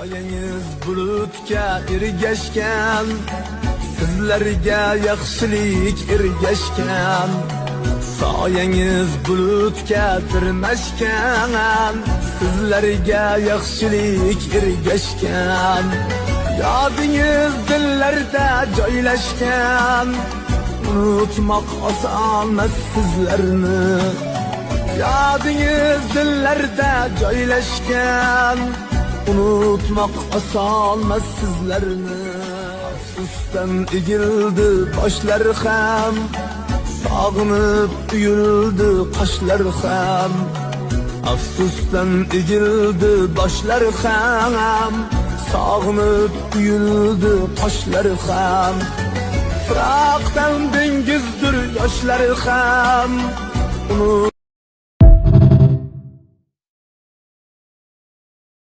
Soyangiz bulutga ergashgan, sizlarga yaxshilik ergashgan. Soyangiz bulutga tirmashgan, sizlarga yaxshilik ergashgan. Yodingiz dillarda joylashgan, unutmoq oson emas sizlarni. Yodingiz dillarda joylashgan, unutmoq oson emas sizlarni. Afsusdan egildi boshlar ham, sog'inib uyuldi qoshlar ham. Afsusdan egildi boshlar ham, sog'inib uyuldi qoshlar ham. Firoqdan dengizdir yoshlar ham,